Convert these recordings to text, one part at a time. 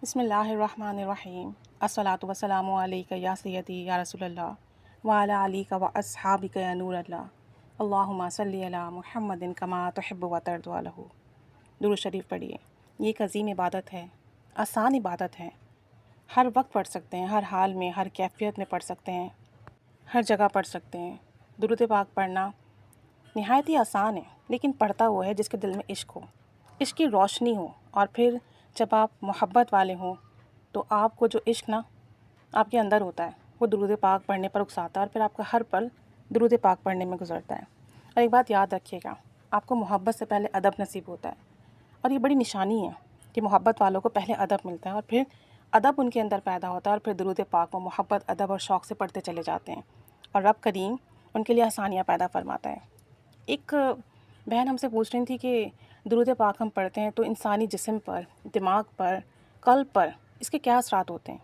بسم اللہ الرحمن الرحیم الصلاۃ والسلام علیک یا سیدی یا رسول اللہ وعلی علیک و اصحابک یا نور اللہ اللہم صلی علی محمد کما تحب و ترضی عنہ۔ درود شریف پڑھیے۔ یہ ایک عظیم عبادت ہے، آسان عبادت ہے، ہر وقت پڑھ سکتے ہیں، ہر حال میں، ہر کیفیت میں پڑھ سکتے ہیں، ہر جگہ پڑھ سکتے ہیں۔ درود پاک پڑھنا نہایت ہی آسان ہے، لیکن پڑھتا وہ ہے جس کے دل میں عشق ہو، عشق کی روشنی ہو، اور پھر جب آپ محبت والے ہوں تو آپ کو جو عشق نا آپ کے اندر ہوتا ہے وہ درود پاک پڑھنے پر اکساتا ہے، اور پھر آپ کا ہر پل درود پاک پڑھنے میں گزرتا ہے۔ اور ایک بات یاد رکھیے گا، آپ کو محبت سے پہلے ادب نصیب ہوتا ہے، اور یہ بڑی نشانی ہے کہ محبت والوں کو پہلے ادب ملتا ہے، اور پھر ادب ان کے اندر پیدا ہوتا ہے، اور پھر درود پاک وہ محبت، ادب اور شوق سے پڑھتے چلے جاتے ہیں، اور رب کریم ان کے لیے آسانیاں پیدا فرماتا ہے۔ ایک بہن ہم سے پوچھ رہی تھی کہ درود پاک ہم پڑھتے ہیں تو انسانی جسم پر، دماغ پر، قلب پر اس کے کیا اثرات ہوتے ہیں؟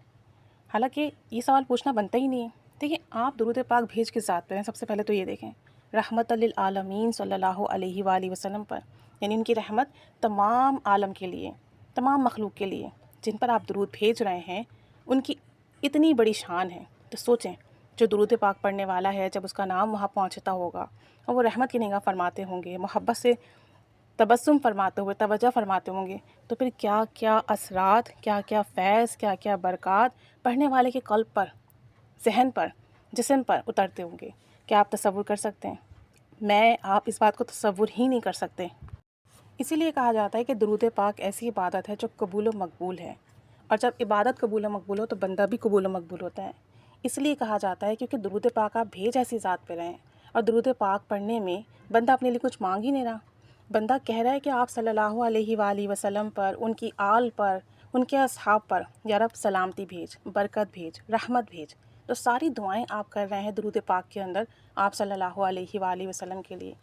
حالانکہ یہ سوال پوچھنا بنتا ہی نہیں ہے۔ دیکھیں، آپ درود پاک بھیج کے ذات پر ہیں، سب سے پہلے تو یہ دیکھیں رحمت للعالمین صلی اللہ علیہ وآلہ وسلم پر، یعنی ان کی رحمت تمام عالم کے لیے، تمام مخلوق کے لیے، جن پر آپ درود بھیج رہے ہیں ان کی اتنی بڑی شان ہے۔ تو سوچیں، جو درود پاک پڑھنے والا ہے، جب اس کا نام وہاں پہنچتا ہوگا اور وہ رحمت کی نگاہ فرماتے ہوں گے، محبت سے تبسم فرماتے ہوئے، توجہ فرماتے ہوں گے، تو پھر کیا کیا اثرات، کیا کیا فیض، کیا کیا برکات پڑھنے والے کے قلب پر، ذہن پر، جسم پر اترتے ہوں گے۔ کیا آپ تصور کر سکتے ہیں؟ آپ اس بات کو تصور ہی نہیں کر سکتے۔ اسی لیے کہا جاتا ہے کہ درود پاک ایسی عبادت ہے جو قبول و مقبول ہے، اور جب عبادت قبول و مقبول ہو تو بندہ بھی قبول و مقبول ہوتا ہے۔ اس لیے کہا جاتا ہے کیونکہ درود پاک آپ بھیج ایسی ذات پہ رہیں، اور درود پاک پڑھنے میں بندہ اپنے لیے کچھ مانگ ہی نہیں رہا، بندہ کہہ رہا ہے کہ آپ صلی اللہ علیہ وآلہ وسلم پر، ان کی آل پر، ان کے اصحاب پر یا رب سلامتی بھیج، برکت بھیج، رحمت بھیج۔ تو ساری دعائیں آپ کر رہے ہیں درود پاک کے اندر آپ صلی اللہ علیہ وآلہ وسلم کے لیے۔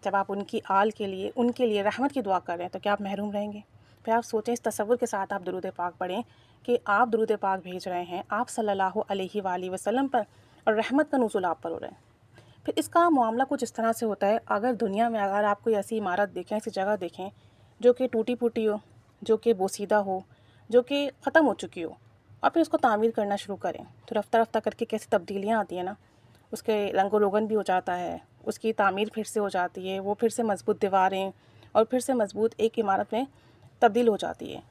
جب آپ ان کی آل کے لیے، ان کے لیے رحمت کی دعا کر رہے ہیں تو کیا آپ محروم رہیں گے؟ پھر آپ سوچیں، اس تصور کے ساتھ آپ درود پاک پڑھیں کہ آپ درود پاک بھیج رہے ہیں آپ صلی اللہ علیہ وآلہ وسلم پر، اور رحمت کا نزول آپ پر ہو رہا ہے۔ پھر اس کا معاملہ کچھ اس طرح سے ہوتا ہے، اگر دنیا میں اگر آپ کوئی ایسی عمارت دیکھیں، ایسی جگہ دیکھیں جو کہ ٹوٹی پھوٹی ہو، جو کہ بوسیدہ ہو، جو کہ ختم ہو چکی ہو، اور پھر اس کو تعمیر کرنا شروع کریں تو رفتہ رفتہ کر کے کیسی تبدیلیاں آتی ہیں نا، اس کے رنگ و روغن بھی ہو جاتا ہے، اس کی تعمیر پھر سے ہو جاتی ہے، وہ پھر سے مضبوط دیواریں اور پھر سے مضبوط ایک عمارت میں تبدیل ہو جاتی ہے۔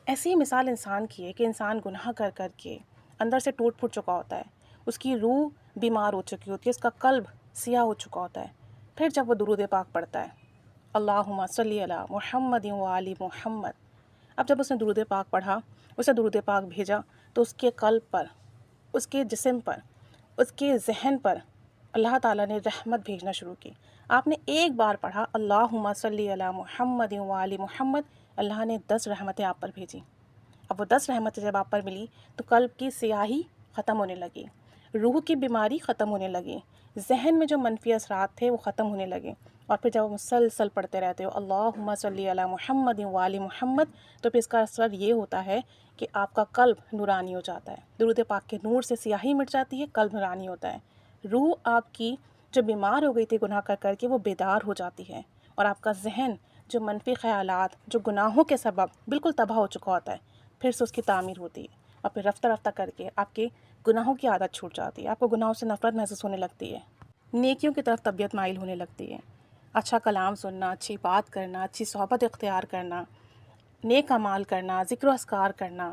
ایسی مثال انسان کی ہے کہ انسان گناہ کر کر کے اندر سے ٹوٹ پھوٹ چکا ہوتا ہے، اس کی روح بیمار ہو چکی ہوتی ہے، اس کا قلب سیاہ ہو چکا ہوتا ہے۔ پھر جب وہ درود پاک پڑھتا ہے اللہم صلی علی محمد و آل محمد، اب جب اس نے درود پاک پڑھا، اسے درود پاک بھیجا، تو اس کے قلب پر، اس کے جسم پر، اس کے ذہن پر اللہ تعالیٰ نے رحمت بھیجنا شروع کی۔ آپ نے ایک بار پڑھا اللہم صلی علی محمد و آل محمد، اللہ نے 10 رحمتیں آپ پر بھیجیں۔ اب وہ 10 رحمتیں جب آپ پر ملی تو قلب کی سیاہی ختم ہونے لگی، روح کی بیماری ختم ہونے لگی، ذہن میں جو منفی اثرات تھے وہ ختم ہونے لگے، اور پھر جب مسلسل پڑھتے رہتے ہو اللہم صلی علی محمد و آل محمد، تو پھر اس کا اثر یہ ہوتا ہے کہ آپ کا قلب نورانی ہو جاتا ہے، درود پاک کے نور سے سیاہی مٹ جاتی ہے، قلب نورانی ہوتا ہے، روح آپ کی جو بیمار ہو گئی تھی گناہ کر کر کے وہ بیدار ہو جاتی ہے، اور آپ کا ذہن جو منفی خیالات، جو گناہوں کے سبب بالکل تباہ ہو چکا ہوتا ہے، پھر سے اس کی تعمیر ہوتی ہے، اور پھر رفتہ رفتہ کر کے آپ کے گناہوں کی عادت چھوٹ جاتی ہے، آپ کو گناہوں سے نفرت محسوس ہونے لگتی ہے، نیکیوں کی طرف طبیعت مائل ہونے لگتی ہے، اچھا کلام سننا، اچھی بات کرنا، اچھی صحبت اختیار کرنا، نیک اعمال کرنا، ذکر و اذکار کرنا،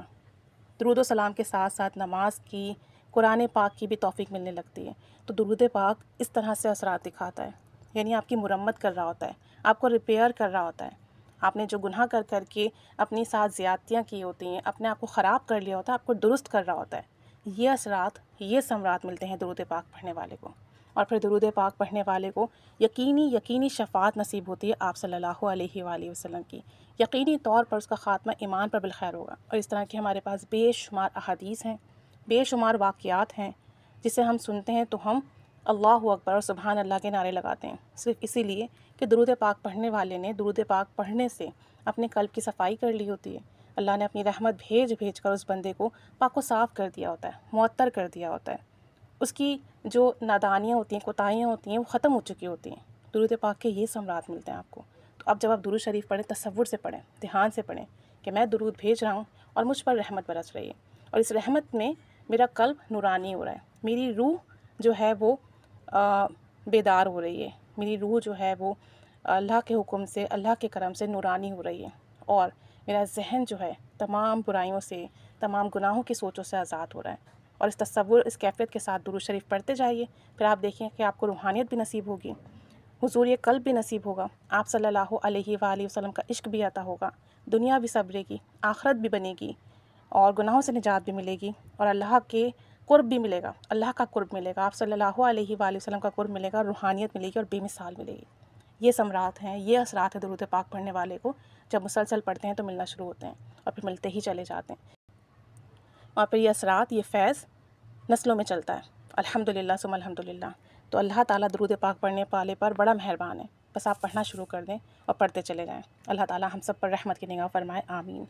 درود و سلام کے ساتھ ساتھ نماز کی، قرآن پاک کی بھی توفیق ملنے لگتی ہے۔ تو درود پاک اس طرح سے اثرات دکھاتا ہے، یعنی آپ کی مرمت کر رہا ہوتا ہے، آپ کو ریپیئر کر رہا ہوتا ہے۔ آپ نے جو گناہ کر کر کے اپنی ساتھ زیادتیاں کی ہوتی ہیں، اپنے آپ کو خراب کر لیا ہوتا ہے، آپ کو درست کر رہا ہوتا ہے۔ یہ اثرات، یہ ثمرات ملتے ہیں درود پاک پڑھنے والے کو، اور پھر درود پاک پڑھنے والے کو یقینی شفاعت نصیب ہوتی ہے آپ صلی اللہ علیہ وآلہ وسلم کی، یقینی طور پر اس کا خاتمہ ایمان پر بالخیر ہوگا۔ اور اس طرح کے ہمارے پاس بے شمار احادیث ہیں، بے شمار واقعات ہیں، جسے ہم سنتے ہیں تو ہم اللہ اکبر اور سبحان اللہ کے نعرے لگاتے ہیں، صرف اسی لیے کہ درود پاک پڑھنے والے نے درود پاک پڑھنے سے اپنے قلب کی صفائی کر لی ہوتی ہے، اللہ نے اپنی رحمت بھیج بھیج کر اس بندے کو پاک و صاف کر دیا ہوتا ہے، معطر کر دیا ہوتا ہے، اس کی جو نادانیاں ہوتی ہیں، کوتاہیاں ہوتی ہیں، وہ ختم ہو چکی ہوتی ہیں۔ درود پاک کے یہ ثمرات ملتے ہیں آپ کو۔ تو اب جب آپ درود شریف پڑھیں، تصور سے پڑھیں، دھیان سے پڑھیں کہ میں درود بھیج رہا ہوں اور مجھ پر رحمت برس رہی ہے، اور اس رحمت میں میرا قلب نورانی ہو رہا ہے، میری روح جو ہے وہ بیدار ہو رہی ہے، میری روح جو ہے وہ اللہ کے حکم سے، اللہ کے کرم سے نورانی ہو رہی ہے، اور میرا ذہن جو ہے تمام برائیوں سے، تمام گناہوں کی سوچوں سے آزاد ہو رہا ہے۔ اور اس تصور، اس کیفیت کے ساتھ درود شریف پڑھتے جائیے، پھر آپ دیکھیں کہ آپ کو روحانیت بھی نصیب ہوگی، حضور قلب بھی نصیب ہوگا، آپ صلی اللہ علیہ وآلہ وسلم کا عشق بھی عطا ہوگا، دنیا بھی صبرے گی، آخرت بھی بنے گی، اور گناہوں سے نجات بھی ملے گی، اور اللہ کے قرب بھی ملے گا، اللہ کا قرب ملے گا، آپ صلی اللہ علیہ وآلہ وسلم کا قرب ملے گا، روحانیت ملے گی اور بے مثال ملے گی۔ یہ ثمرات ہیں، یہ اثرات ہیں درود پاک پڑھنے والے کو، جب مسلسل پڑھتے ہیں تو ملنا شروع ہوتے ہیں، اور پھر ملتے ہی چلے جاتے ہیں، اور پھر یہ اثرات، یہ فیض نسلوں میں چلتا ہے، الحمدللہ ثم الحمدللہ۔ تو اللہ تعالیٰ درود پاک پڑھنے والے پر بڑا مہربان ہے، بس آپ پڑھنا شروع کر دیں اور پڑھتے چلے جائیں۔ اللہ تعالیٰ ہم سب پر رحمت کی نگاہ فرمائے، آمین۔